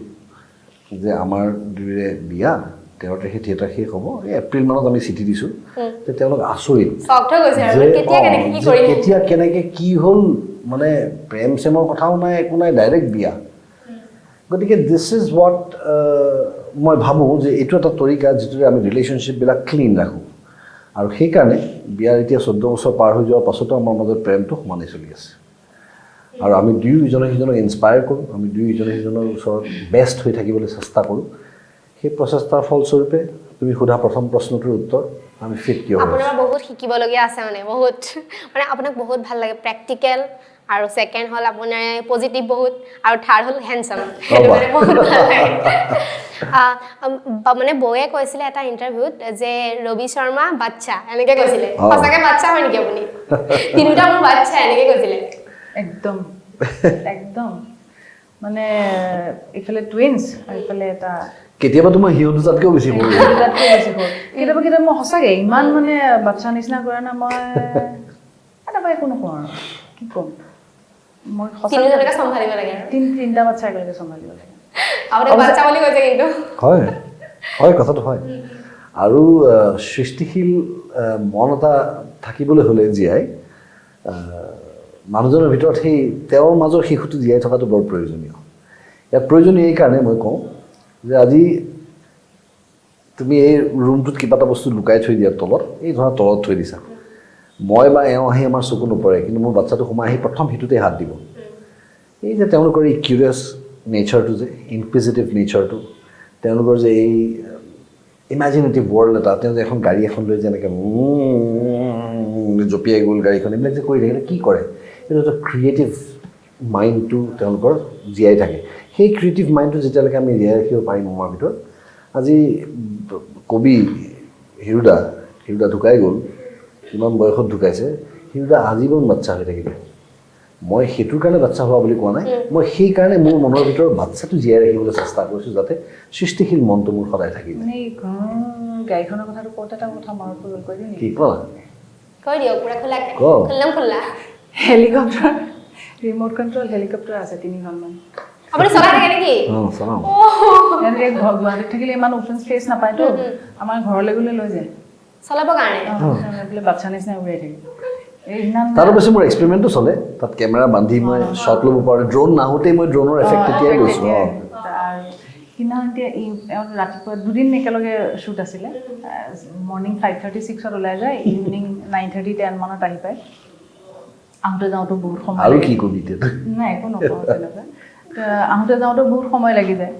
যে আমাৰ দুয়োৰে বিয়া 13 তাৰিখে থিয়েটাৰ শেষ হ'ব এই এপ্ৰিল মানত আমি চিঠি দিছোঁ যে তেওঁলোক আচৰিত কেতিয়া কেনেকৈ কি হ'ল মানে প্ৰেম চেমৰ কথাও নাই একো নাই ডাইৰেক্ট বিয়া গতিকে দিছ ইজ হোৱাট মই ভাবোঁ যে এইটো এটা তৰিকা যিটোৰে আমি ৰিলেশ্যনশ্বিপবিলাক ক্লিন ৰাখোঁ আৰু সেইকাৰণে বিয়াৰ এতিয়া 14 বছৰ পাৰ হৈ যোৱাৰ পাছতো আমাৰ মাজত প্ৰেমটো সমানেই চলি আছে আৰু আমি দুয়ো ইজনে সিজনক ইনস্পায়াৰ কৰোঁ আমি দুয়ো ইজনে সিজনৰ ওচৰত বেষ্ট হৈ থাকিবলৈ চেষ্টা কৰোঁ সেই প্ৰচেষ্টাৰ ফলস্বৰূপে তুমি সোধা প্ৰথম প্ৰশ্নটোৰ উত্তৰ আমি ফিট কিয় আপোনাৰ বহুত শিকিবলগীয়া আছে বহুত মানে আপোনাক বহুত ভাল লাগে প্ৰেক্টিকেল আৰু ছেকেণ্ড হ'ল আপোনাৰ পজিটিভ বহুত আৰু থাৰ্ড হ'ল হেণ্ডচাম সেইটো মানে বহুত ভাল লাগে মানে বৌয়ে কৈছিলে এটা ইণ্টাৰভিউত যে ৰবি শৰ্মা বাচ্চা এনেকৈ কৈছিলে সঁচাকৈ বাচ্চা হয় নেকি আপুনি তিনিটা মোৰ বাচ্চা এনেকৈ কৈছিলে একদম একদম মানে ইফালে টুইনছ আৰু ইফালে এটা কেতিয়াবা তোমাৰ সিহঁত দুটাতকৈও বেছি সৰু কেতিয়াবা মই সঁচাকৈ ইমান মানে বাচ্চা নিচিনা কৰা না মই এটা একো নকওঁ আৰু কি ক'ম মই তিনিজনকে চম্ভালিব লাগে তিনিটা বাচ্চা একেলগে চম্ভালিব লাগে বাচ্চা বুলি কৈছে কিন্তু হয় কথাটো হয় আৰু সৃষ্টিশীল মন এটা থাকিবলৈ হ'লে জীয়াই মানুহজনৰ ভিতৰত সেই তেওঁৰ মাজৰ শিশুটো জীয়াই থকাটো বৰ প্ৰয়োজনীয় ইয়াত প্ৰয়োজনীয় এইকাৰণে মই কওঁ যে আজি তুমি এই ৰুমটোত কিবা এটা বস্তু লুকাই থৈ দিয়াৰ তলত এই ধৰা তলত থৈ দিছা মই বা এওঁ আহি আমাৰ চকু নপৰে কিন্তু মোৰ বাচ্চাটো সোমাই আহি প্ৰথম সিটোতে হাত দিব এই যে তেওঁলোকৰ এই কিউৰিয়াছ নেচাৰটো যে ইনকুইজিটিভ নেচাৰটো তেওঁলোকৰ যে এই ইমাজিনেটিভ ৱৰ্ল্ড এটা তেওঁ যে এখন গাড়ী এখন লৈ যে এনেকৈ জঁপিয়াই গ'ল গাড়ীখন এইবিলাক যে কৰি থাকিলে কি কৰে এইটো এটা ক্ৰিয়েটিভ মাইণ্ডটো তেওঁলোকৰ জীয়াই থাকে সেই ক্ৰিয়েটিভ মাইণ্ডটো যেতিয়ালৈকে আমি জীয়াই ৰাখিব পাৰিম আমাৰ ভিতৰত আজি কবি হিৰুদা ঢুকাই গ'ল কিমান বয়সত ঢুকাইছে হিৰুদা আজীৱন বাচ্চা হৈ থাকিলে মই সেইটোৰ কাৰণে বাচ্চা হোৱা বুলি কোৱা নাই মই সেইকাৰণে মোৰ মনৰ ভিতৰত বাচ্চাটো জীয়াই ৰাখিবলৈ চেষ্টা কৰিছোঁ যাতে সৃষ্টিশীল মনটো মোৰ সদায় থাকিব গাড়ীখনৰ কথাটো কওঁতে এটা কথা মনত পৰিল কৈ দিওঁ কি কোৱা কৈ দিয়ক পুৰা খোলা হেলিকপ্টাৰ ৰিম'ট কণ্ট্ৰল হেলিকপ্টাৰ আছে 3খনমান আপুনি চলাই থাকে নেকি চলাওঁ গুৱাহাটীত থাকিলে ইমান অপেন স্পেচ নাপায়তো আমাৰ ঘৰলৈ গ'লে লৈ যায় চলাবৰ কাৰণে বোলে বাচ্চা নিচিনা উৰাই থাকে তাৰ পিছত মোৰ এক্সপেৰিমেণ্টটো চলে তাত কেমেৰা বান্ধি মই শ্বট ল'ব পাৰোঁ ড্ৰোন নাহোঁতেই মই ড্ৰোনৰ এফেক্ট তেতিয়াই লৈছোঁ সিদিনাখন এতিয়া ৰাতিপুৱা দুদিন একেলগে শ্বুট আছিলে মৰ্ণিং 5:36 ওলাই যায় ইভিনিং 9:30 10 মানত আহি পায় আহোঁতে যাওঁতে বহুত সময় আৰু কি কবি এতিয়া নাই একো নকওঁ তেনেকুৱা আহোঁতে যাওঁতে বহুত সময় লাগি যায়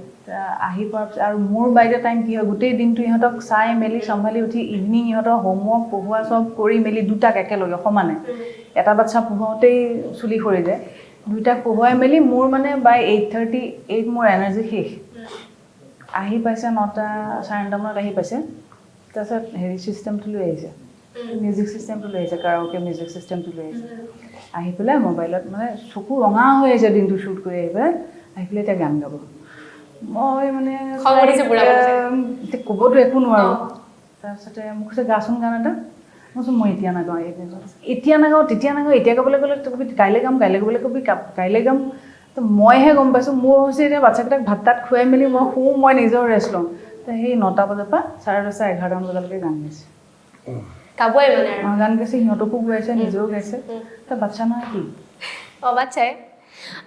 আহি পোৱাৰ পিছত আৰু মোৰ বাইদে টাইম কি হয় গোটেই দিনটো ইহঁতক চাই মেলি চম্ভালি উঠি ইভিনিং ইহঁতৰ হোমৱৰ্ক পঢ়োৱা চব কৰি মেলি দুটাক একেলগে সমানে এটা বাচ্ছা পঢ়োৱাতেই চুলি সৰি যায় দুইটাক পঢ়ুৱাই মেলি মোৰ মানে বাই 8:38 মোৰ এনাৰ্জি শেষ আহি পাইছে 9টা 9:30 মানত আহি পাইছে তাৰপিছত হেৰি চিষ্টেমটো লৈ আহিছে মিউজিক চিষ্টেমটো লৈ আহিছে কাৰাওকে মিউজিক চিষ্টেমটো লৈ আহিছে আহি পেলাই মোবাইলত মানে চকু ৰঙা হৈ আহিছে দিনটো শ্বুট কৰি আহি পেলাই এতিয়া গান গাব মই মানে ক'বতো একো নোৱাৰোঁ তাৰপিছতে মোক কৈছে গাচোন গান এটা মই কৈছোঁ মই এতিয়া নাগাওঁ এতিয়া নাগাওঁ তেতিয়া নাগাওঁ এতিয়া গাবলৈ গ'লে কবি কাইলৈ গাম কাইলৈ গাবলৈ কবি কাইলৈ গাম তো মইহে গম পাইছোঁ মোৰ হৈছে এতিয়া বাচ্ছাকেইটাক ভাত তাত খুৱাই মেলি মই শুওঁ মই নিজৰ ৰেষ্ট লওঁ তো সেই 9টা বজাৰ পৰা 10:30 11টা বজালৈকে গান গাইছে গান গাইছে সিহঁতকো গাইছে নিজেও গাইছে তো বাচ্ছা নহয় কি বাচ্ছাই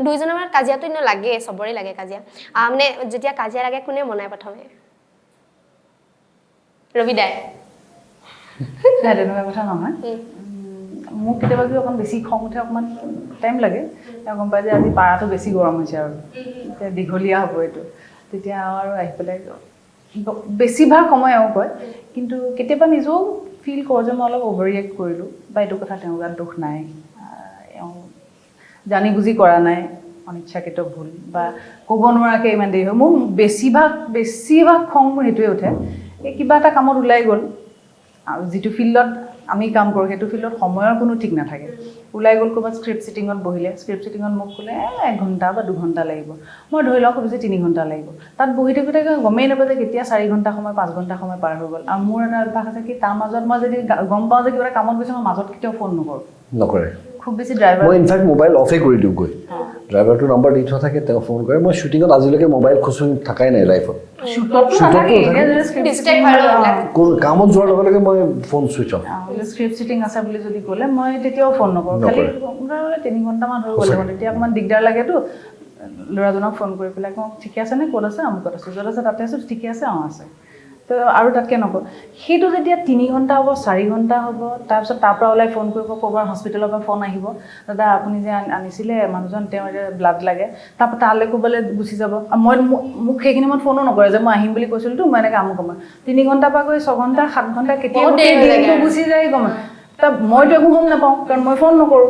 দুইজনৰ মানে কাজিয়াটো এনেও লাগে চবৰে লাগে কাজিয়া মানে যেতিয়া কাজিয়া লাগে কোনে মনাই প্ৰথমে ৰবি দাই তেনেকুৱা কথা নহয় মোক কেতিয়াবা যদি অকণ বেছি খং উঠে অকণমান টাইম লাগে তেওঁ গম পাই যে আজি পাৰাটো বেছি গৰম হৈছে আৰু এতিয়া দীঘলীয়া হ'ব এইটো তেতিয়া আৰু আহি পেলাই বেছিভাগ সময় এওঁ কয় কিন্তু কেতিয়াবা নিজেও ফিল কৰোঁ যে মই অলপ অভাৰ ৰিয়েক্ট কৰিলোঁ বা এইটো কথা তেওঁৰ গাত দুখ নাই এওঁ জানি বুজি কৰা নাই অনিচ্ছাকৃত ভুল বা ক'ব নোৱাৰাকৈ ইমান দেৰি হয় মোৰ বেছিভাগ খং মোৰ সেইটোৱে উঠে এই কিবা এটা কামত ওলাই গ'ল আৰু যিটো ফিল্ডত আমি কাম কৰোঁ সেইটো ফিল্ডত সময়ৰ কোনো ঠিক নাথাকে ওলাই গ'ল ক'ৰবাত স্ক্ৰিপ্ট ছিটিঙত বহিলে স্ক্ৰিপ্ট ছিটিঙত মোক ক'লে 1 ঘণ্টা বা 2 ঘণ্টা লাগিব মই ধৰি লওক খুব বেছি 3 ঘণ্টা লাগিব তাত বহি থাকোঁতে গমেই নাপাওঁ যে কেতিয়া 4 ঘণ্টা সময় 5 ঘণ্টা সময় পাৰ হৈ গ'ল আৰু মোৰ এটা অভ্যাস আছে কি তাৰ মাজত মই যদি গম পাওঁ যে কিবা এটা কামত গৈছে মই মাজত কেতিয়াও ফোন নকৰে খুব বেছি ড্ৰাইভাৰ মই ইনফেক্ট মোবাইল অফে কৰি দিওঁ গৈ ড্ৰাইভাৰটোৰ নম্বৰ দি থোৱা থাকে তেওঁ ফোন কৰে মই শ্বুটিঙত আজিলৈকে মোবাইল খুচুৰি থকাই নাই লাইফত কামত যোৱাৰ লগে লগে মই phone switch off script cheating আছে বুলি যদি ক'লে মই তেতিয়াও ফোন নকৰোঁ খালি 3 ঘণ্টামান হৈ গ'লে তেতিয়া অকণমান দিগদাৰ লাগেতো ল'ৰাজনক ফোন কৰি পেলাই কওঁ ঠিকে আছেনে ক'ত আছে আমুকত আছোঁ য'ত আছে তাতে আছোঁ ঠিকে আছে আছে তো আৰু তাতকৈ নকওঁ সেইটো যেতিয়া 3 ঘণ্টা হ'ব 4 ঘণ্টা হ'ব তাৰপিছত তাৰ পৰা ওলাই ফোন কৰিব ক'ৰবাৰ হস্পিটেলৰ পৰা ফোন আহিব দাদা আপুনি যে আনিছিলে মানুহজন তেওঁ এতিয়া ব্লাড লাগে তাৰপৰা তালৈ ক'বলৈ গুচি যাব মই মোক সেইখিনি মই ফোনো নকৰে যে মই আহিম বুলি কৈছিলোঁতো মই এনেকৈ আমুক সময় 3 ঘণ্টাৰ পৰা গৈ 6 ঘণ্টা 7 ঘণ্টা কেতিয়া গুচি যায় গম মইতো একো গম নাপাওঁ কাৰণ মই ফোন নকৰোঁ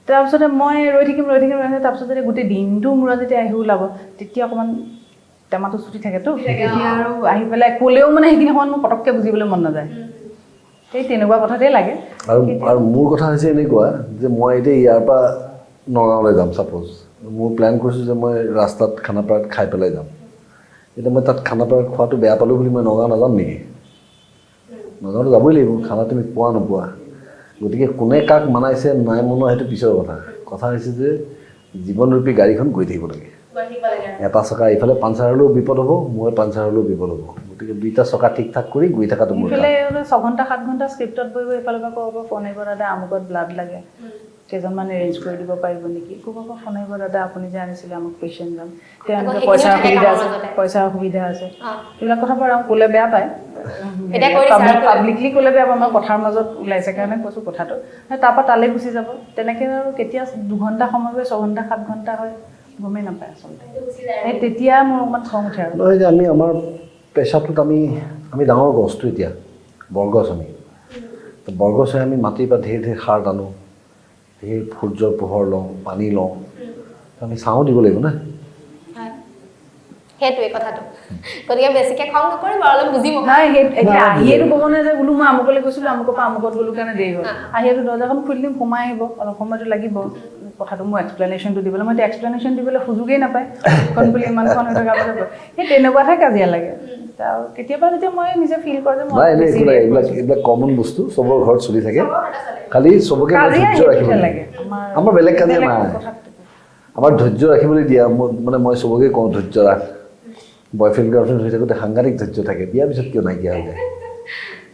তাৰপিছতে মই ৰৈ থাকিম তাৰপিছত যেতিয়া গোটেই দিনটো মূৰত যেতিয়া আহি ওলাব তেতিয়া অকণমান টেমাটো ছুটি থাকেতো তেতিয়া আৰু আহি পেলাই ক'লেও মানে সেইখিনি সময়ত মোৰ পটককৈ বুজিবলৈ মন নাযায় সেই তেনেকুৱা কথাতেই লাগে আৰু মোৰ কথা হৈছে এনেকুৱা যে মই এতিয়া ইয়াৰ পৰা নগাঁৱলৈ যাম ছাপ'জ মোৰ প্লেন কৰিছোঁ যে মই ৰাস্তাত খানাপাৰাত খাই পেলাই যাম এতিয়া মই তাত খানাপাৰাত খোৱাটো বেয়া পালোঁ বুলি মই নগাঁও নাযাম নেকি নগাঁৱতো যাবই লাগিব খানা তুমি পোৱা নোপোৱা গতিকে কোনে কাক মানাইছে নাই মনোৱা সেইটো পিছৰ কথা হৈছে যে জীৱনৰূপী গাড়ীখন গৈ থাকিব লাগে এটা চকা ইফালে পাঞ্চাৰ হ'লেও বিপদ হ'ব মই পাঞ্চাৰ হ'লেও বিপদ হ'ব গতিকে 2টা চকা ঠিক ঠাক কৰি গৈ থকাটো মোৰ ইফালে 6 ঘণ্টা 7 ঘণ্টা স্ক্ৰিপ্টত বহিব ইফালৰ পৰা ক'ব ফোন আহিব দাদা আমুকত ব্লাড লাগে কেইজনমান এৰেঞ্জ কৰি দিব পাৰিব নেকি ক'ব ফোন আহিব দাদা আপুনি যে আনিছিলে আমুক পেচেণ্টজন তেওঁলোকে পইচাৰ সুবিধা আছে এইবিলাক কথা বাৰু ক'লে বেয়া পায় পাব্লিকলি ক'লে বেয়া পায় মই কথাৰ মাজত ওলাইছে কাৰণে কৈছোঁ কথাটো তাৰপৰা তালৈ গুচি যাব তেনেকৈ আৰু কেতিয়া 2 ঘণ্টা সময় গৈ 6 ঘণ্টা 7 ঘণ্টা হয় গমেই নাপায় আচলতে সেই তেতিয়া মোৰ অকণমান খং উঠে আৰু নহয় যে আমি আমাৰ পেচাটোত আমি ডাঙৰ গছটো এতিয়া বৰগছ আমি বৰগছ হৈ আমি মাটিৰ পৰা ধেৰ সাৰ টানো ধেৰ সূৰ্যৰ পোহৰ লওঁ পানী লওঁ আমি ছাঁও দিব লাগিব না সেইটোৱে কথাটো গতিকে বেছিকৈ খং নকৰিব অলপ বুজিব নাই আহিয়েতো ক'ব নাই যে বোলো মই আমুকলৈ গৈছিলোঁ আমুকৰ পৰা আমুকত গ'লো কাৰণে দেৰি হ'ল আহিয়েতো দৰ্জাখন খুলি দিম সোমাই আহিব অলপ সময়তো লাগিব কথাটো মোৰ এক্সপ্লেনেশ্যনটো দিবলৈ মই এক্সপ্লেনেশ্যন দিবলৈ সুযোগেই নাপায় কাৰণ বুলি ইমানখন হৈ থকা পাছত সেই তেনেকুৱাহে কাজিয়া লাগে আৰু কেতিয়াবা যেতিয়া মই নিজে ফিল কৰোঁ যে মই এইবিলাক কমন বস্তু চবৰ ঘৰত চলি থাকে খালি চবকে ধৈৰ্য ৰাখিব লাগে আমাৰ বেলেগ কাজিয়া নাই আমাৰ ধৈৰ্য ৰাখিবলৈ দিয়া মানে মই চবকে কওঁ ধৈৰ্য ৰাখ বয়ফ্ৰেণ্ড গাৰ্লফ্ৰেণ্ড হৈ থাকোঁতে সাংঘাতিক ধৈৰ্য থাকে বিয়াৰ পিছত কিয় নাইকিয়া হৈ যায়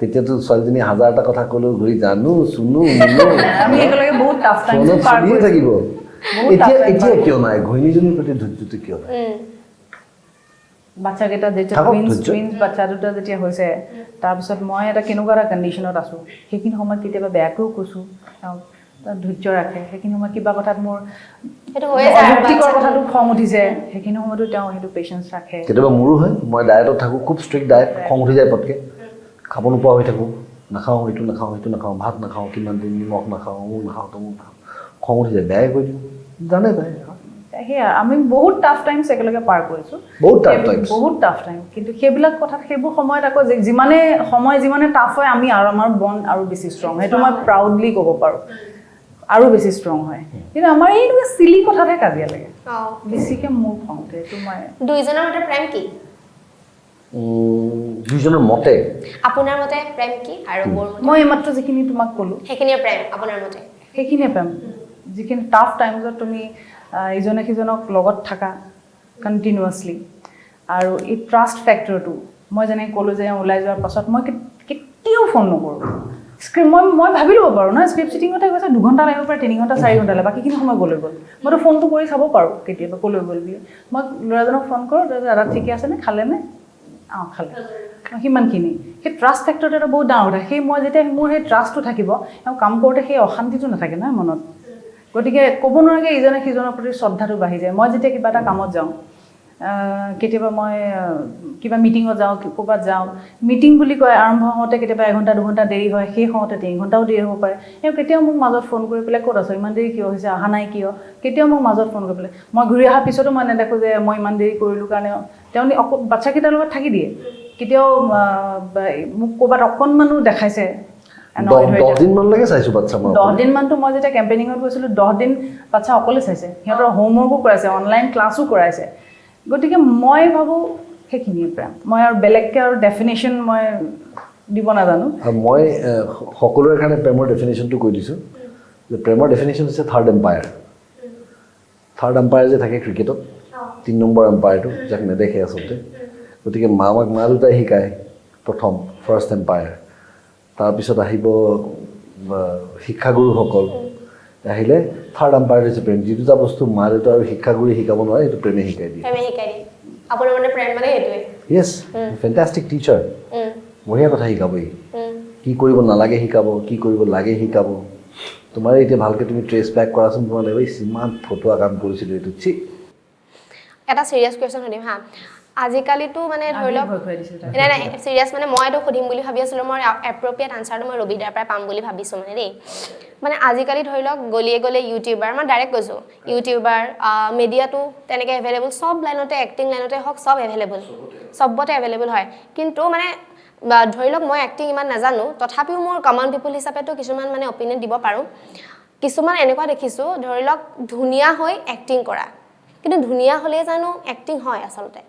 তেতিয়াতো ছোৱালীজনী হাজাৰটা কথা ক'লেও ঘূৰি জানো চুনো মুনো আমি একেলগে বহুত টাফ টাইম ফোনত পাৰ চলিয়ে কৰিছোঁ। থাকিব বহুত এতিয়া tough time এতিয়া পাৰ কিয় নাই ঘৈণীজনীৰ প্ৰতি ধৈৰ্যটো কিয় নাই বাচ্চাকেইটা যেতিয়া থাকক টুইনছ ধৈৰ্য। টুইনছ বাচ্চা দুটা যেতিয়া হৈছে তাৰপিছত মই এটা কেনেকুৱা এটা কণ্ডিশ্যনত আছোঁ সেইখিনি সময়ত কেতিয়াবা বেয়াকৈও কৈছোঁ তেওঁ তাত ধৈৰ্য ৰাখে সেইখিনি সময়ত কিবা কথাত মোৰ সেইটো হৈ যায় আৰু অযৌক্তিকৰ বাচ্ছা- কথাটো খং উঠিছে সেইখিনি সময়তো তেওঁ সেইটো পেচেঞ্চ ৰাখে কেতিয়াবা মোৰো হয় মই ডায়েটত থাকোঁ খুব ষ্ট্ৰিক্ট ডায়েট খং উঠি যায় পটকৈ খাব নোপোৱা হৈ থাকোঁ নাখাওঁ এইটো নাখাওঁ সেইটো নাখাওঁ ভাত নাখাওঁ কিমান দিন নিমখ নাখাওঁ অমুক নাখাওঁ তমুক নাখাওঁ খং উঠি যায় বেয়াই কৈ দিওঁ জানে তাই সেয়া আমি বহুত টাফ টাইমছ একেলগে পাৰ কৰিছোঁ বহুত tough times। বহুত টাফ টাইম কিন্তু সেইবিলাক কথাত সেইবোৰ সময়ত আকৌ যিমানে সময় যিমানে টাফ হয় আমি আৰু আমাৰ বণ্ড আৰু বেছি ষ্ট্ৰং সেইটো মই প্ৰাউডলি ক'ব পাৰোঁ আৰু বেছি ষ্ট্ৰং হয় কিন্তু আমাৰ এই চিলি কথাতহে কাজিয়া লাগে অঁ বেছিকৈ মোৰ খং উঠে এইটো মই দুইজনৰ মতে প্ৰেম কি দুইজনৰ মতে আপোনাৰ মতে প্ৰেম কি আৰু মোৰ মতে মই এইমাত্ৰ যিখিনি তোমাক ক'লোঁ সেইখিনিয়ে প্ৰেম আপোনাৰ মতে সেইখিনিয়ে পাম যিখিনি টাফ টাইমছত তুমি ইজনে সিজনক লগত থাকা কণ্টিনিউৱাছলি আৰু এই ট্ৰাষ্ট ফেক্টৰটো মই যেনেকৈ ক'লোঁ যে ওলাই যোৱাৰ পাছত মই কেতিয়াও ফোন নকৰোঁ স্ক্ৰিপ্ট মই ভাবি ল'ব পাৰোঁ ন স্ক্ৰিপ্ট চিটিঙতে গৈছে 2 ঘণ্টা লাগিব পাৰে 3 ঘণ্টা 4 ঘণ্টা লাগে বাকীখিনি সময় গ'লৈ গ'ল মইতো ফোনটো কৰি চাব পাৰোঁ কেতিয়াবা ক'লৈ গ'ল বুলি মই ল'ৰাজনক ফোন কৰোঁ দাদা ঠিকে আছেনে খালেনে অঁ খালে সিমানখিনি সেই ট্ৰাষ্ট ফেক্টৰটো এটা বহুত ডাঙৰ কথা সেই মই যেতিয়া মোৰ সেই ট্ৰাষ্টটো থাকিব তেওঁ কাম কৰোঁতে সেই অশান্তিটো নাথাকে নহয় মনত গতিকে ক'ব নোৱাৰাকৈ ইজনে সিজনৰ প্ৰতি শ্ৰদ্ধাটো বাঢ়ি যায় মই যেতিয়া কিবা এটা কামত যাওঁ কেতিয়াবা মই কিবা মিটিঙত যাওঁ ক'ৰবাত যাওঁ মিটিং বুলি কয় আৰম্ভ হওঁতে কেতিয়াবা 1 ঘণ্টা 2 ঘণ্টা দেৰি হয় সেই হওঁতে 3 ঘণ্টাও দেৰি হ'ব পাৰে তেওঁ কেতিয়াও মোক মাজত ফোন কৰি পেলাই ক'ত আছ ইমান দেৰি কিয় হৈছে অহা নাই কিয় কেতিয়াও মোক মাজত ফোন কৰি পেলাই মই ঘূৰি অহাৰ পিছতো মই নেদেখোঁ যে মই ইমান দেৰি কৰিলোঁ কাৰণে তেওঁ বাচ্চাকেইটাৰ লগত থাকি দিয়ে কেতিয়াও মোক ক'ৰবাত অকণমানো দেখাইছে 10 দিনমানলৈকে চাইছোঁ বাচ্ছা মই 10 দিনমানতো মই যেতিয়া কেম্পেইনিঙত গৈছিলোঁ 10 দিন বাচ্ছা অকলে চাইছে সিহঁতৰ হোমৱৰ্কো কৰাইছে অনলাইন ক্লাছো কৰাইছে গতিকে মই ভাবোঁ সেইখিনিয়ে প্ৰেম মই আৰু বেলেগকৈ আৰু ডেফিনেশ্যন মই দিব নাজানো আৰু মই সকলোৰে কাৰণে প্ৰেমৰ ডেফিনেশ্যনটো কৈ দিছোঁ যে প্ৰেমৰ ডেফিনেশ্যন হৈছে থাৰ্ড এম্পায়াৰ যে থাকে ক্ৰিকেটত 3 নম্বৰ এম্পায়াৰটো যাক নেদেখে আচলতে গতিকে মা দেউতাই শিকায় প্ৰথম ফাৰ্ষ্ট এম্পায়াৰ তাৰপিছত আহিব শিক্ষাগুৰুসকল আহিলে থাৰ্ড এম্পায়াৰ হৈছে প্ৰেম যি দুটা বস্তু মা দেউতা আৰু শিক্ষাগুৰুৱে শিকাব নোৱাৰে সেইটো প্ৰেমে শিকাই দিয়ে প্ৰেমে শিকাই দিয়ে আপোনাৰ মানে প্ৰেম মানে সেইটোৱে য়েছ ফেণ্টাষ্টিক টিচাৰ বঢ়িয়া কথা শিকাবই কি কৰিব নালাগে শিকাব কি কৰিব লাগে শিকাব তোমাৰ এতিয়া ভালকৈ তুমি ট্ৰেছ বেক কৰাচোন তোমাৰ লাগিব ইমান ফটোৱা কাম কৰিছিলোঁ এইটো ঠিক এটা চিৰিয়াছ কুৱেশ্যন সুধিম হা আজিকালিতো মানে ধৰি লওক নাই নাই চিৰিয়াছ মানে মই এইটো সুধিম বুলি ভাবি আছিলোঁ মই এপ্ৰপ্ৰিয়েট আনচাৰটো মই ৰবিদাৰ পৰাই পাম বুলি ভাবিছোঁ মানে দেই মানে আজিকালি ধৰি লওক গলিয়ে গলিয়ে ইউটিউবাৰ মই ডাইৰেক্ট কৈছোঁ ইউটিউবাৰ মিডিয়াটো তেনেকৈ এভেইলেবল চব লাইনতে এক্টিং লাইনতে হওক চব এভেইলেবল চবতে এভেইলেবল হয় কিন্তু মানে ধৰি লওক মই এক্টিং ইমান নাজানো তথাপিও মোৰ কমন পিপল হিচাপেতো কিছুমান মানে অপিনিয়ন দিব পাৰোঁ কিছুমান এনেকুৱা দেখিছোঁ ধৰি লওক ধুনীয়া হৈ এক্টিং কৰা কিন্তু ধুনীয়া হ'লেই জানো এক্টিং হয় আচলতে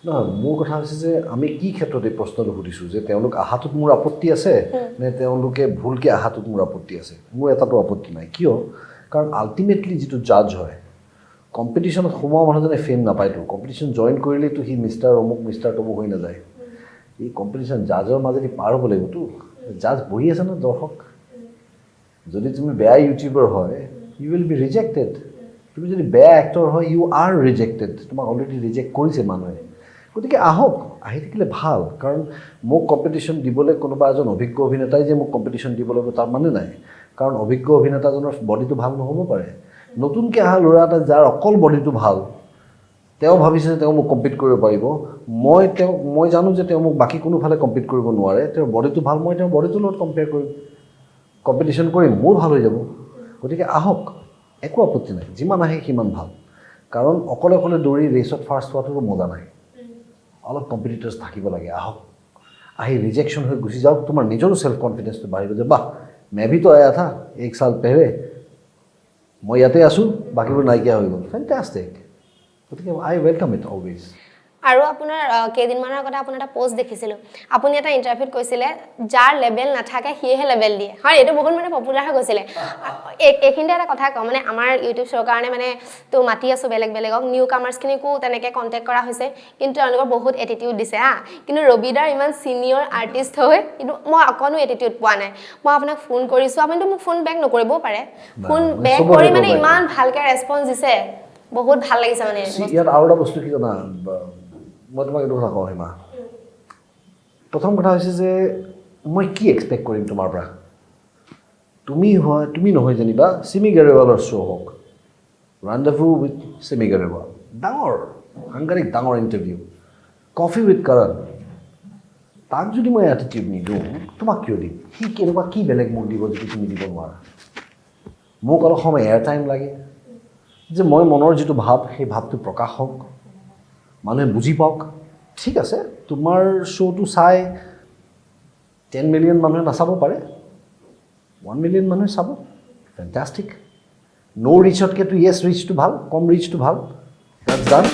নহয় মোৰ কথা হৈছে যে আমি কি ক্ষেত্ৰত এই প্ৰশ্নটো সুধিছোঁ যে তেওঁলোক আহাটোত মোৰ আপত্তি আছে নে তেওঁলোকে ভুলকৈ আহাটোত মোৰ আপত্তি আছে মোৰ এটাতো আপত্তি নাই কিয় কাৰণ আল্টিমেটলি যিটো জাজ হয় কম্পিটিশ্যনত সোমোৱা মানুহজনে ফেম নাপায়তো কম্পিটিশ্যন জইন কৰিলেতো সি মিষ্টাৰ অমুক মিষ্টাৰ তমুক হৈ নাযায় এই কম্পিটিশ্যন জাজৰ মাজেদি পাৰ হ'ব লাগিবতো জাজ বহি আছে ন দৰ্শক যদি তুমি বেয়া ইউটিউবাৰ হয় ইউ উইল বি ৰিজেক্টেড তুমি যদি বেয়া এক্টৰ হয় ইউ আৰ ৰিজেক্টেড তোমাক অলৰেডি ৰিজেক্ট কৰিছে মানুহে গতিকে আহক আহি থাকিলে ভাল কাৰণ মোক কম্পিটিশ্যন দিবলৈ কোনোবা এজন অভিজ্ঞ অভিনেতাই যে মোক কম্পিটিশ্যন দিব লাগিব তাৰ মানে নাই কাৰণ অভিজ্ঞ অভিনেতাজনৰ বডিটো ভাল নহ'ব পাৰে নতুনকৈ অহা ল'ৰা এটা যাৰ অকল বডিটো ভাল তেওঁ ভাবিছে যে তেওঁ মোক কম্পিট কৰিব পাৰিব মই জানো যে তেওঁ মোক বাকী কোনোফালে কম্পিট কৰিব নোৱাৰে তেওঁৰ বডিটো ভাল মই তেওঁৰ বডিটোৰ লগত কম্পেয়াৰ কৰিম কম্পিটিশ্যন কৰিম মোৰ ভাল হৈ যাব গতিকে আহক একো আপত্তি নাই যিমান আহে সিমান ভাল কাৰণ অকলে অকলে দৌৰি ৰেচত ফাৰ্ষ্ট হোৱাটোৰো মজা নাই অলপ কম্পিটিটৰ্ছ থাকিব লাগে আহক আহি ৰিজেকশ্যন হৈ গুচি যাওক তোমাৰ নিজৰো ছেল্ফ কনফিডেন্সটো বাঢ়িব যে বাহ मैं भी तो आया था 1 साल पहले মই ইয়াতে আছোঁ বাকীবোৰ নাইকিয়া হৈ গ'ল ফেণ্টাষ্টিক গতিকে আই ৱেলকাম ইট অলৱেজ আৰু আপোনাৰ কেইদিনমানৰ আগতে আপোনাৰ এটা পোষ্ট দেখিছিলোঁ আপুনি এটা ইণ্টাৰভিউত কৈছিলে যাৰ লেভেল নাথাকে সিয়েহে লেভেল দিয়ে হয় এইটো বহুত মানে পপুলাৰ হৈ গৈছিলে এইখিনিতে এটা কথা কওঁ মানে আমাৰ ইউটিউব শ্বৰ কাৰণে মানে তো মাতি আছোঁ বেলেগ বেলেগক নিউ কামাৰ্ছখিনিকো তেনেকৈ কণ্টেক্ট কৰা হৈছে কিন্তু তেওঁলোকৰ বহুত এটিটিউড দিছে হা কিন্তু ৰবিদাৰ ইমান ছিনিয়ৰ আৰ্টিষ্ট হৈ কিন্তু মই অকণো এটিটিউড পোৱা নাই মই আপোনাক ফোন কৰিছোঁ আপুনিতো মোক ফোন বেক নকৰিবও পাৰে ফোন বেক কৰি মানে ইমান ভালকৈ ৰেছপঞ্চ দিছে বহুত ভাল লাগিছে মানে ইয়াত আৰু এটা বস্তু কি জানা মই তোমাক এইটো কথা কওঁ হিমা প্ৰথম কথা হৈছে যে মই কি এক্সপেক্ট কৰিম তোমাৰ পৰা তুমি নহয় যেনিবা চিমি গেৰেৱালৰ শ্ব' হওক ৰাণ্ডাভু উইথ চিমি গেৰেৱাল ডাঙৰ সাংঘাতিক ডাঙৰ ইণ্টাৰভিউ কফি উইথ কৰণ তাক যদি মই এটিটিউড নিদিওঁ তোমাক কিয় দিম সি কেনেকুৱা কি বেলেগ মোক দিব যদি তুমি দিব নোৱাৰা মোক অলপ সময় এয়াৰ টাইম লাগে যে মই মনৰ যিটো ভাৱ সেই ভাৱটো প্ৰকাশ হওক মানুহে বুজি পাওক ঠিক আছে তোমাৰ শ্ব'টো চাই 10 মিলিয়ন মানুহে নাচাব পাৰে 1 মিলিয়ন মানুহে চাব ফেণ্টাষ্টিক ন' ৰিচতকৈতো য়েছ ৰিচটো ভাল কম ৰিচটো ভাল ডেটছ ডান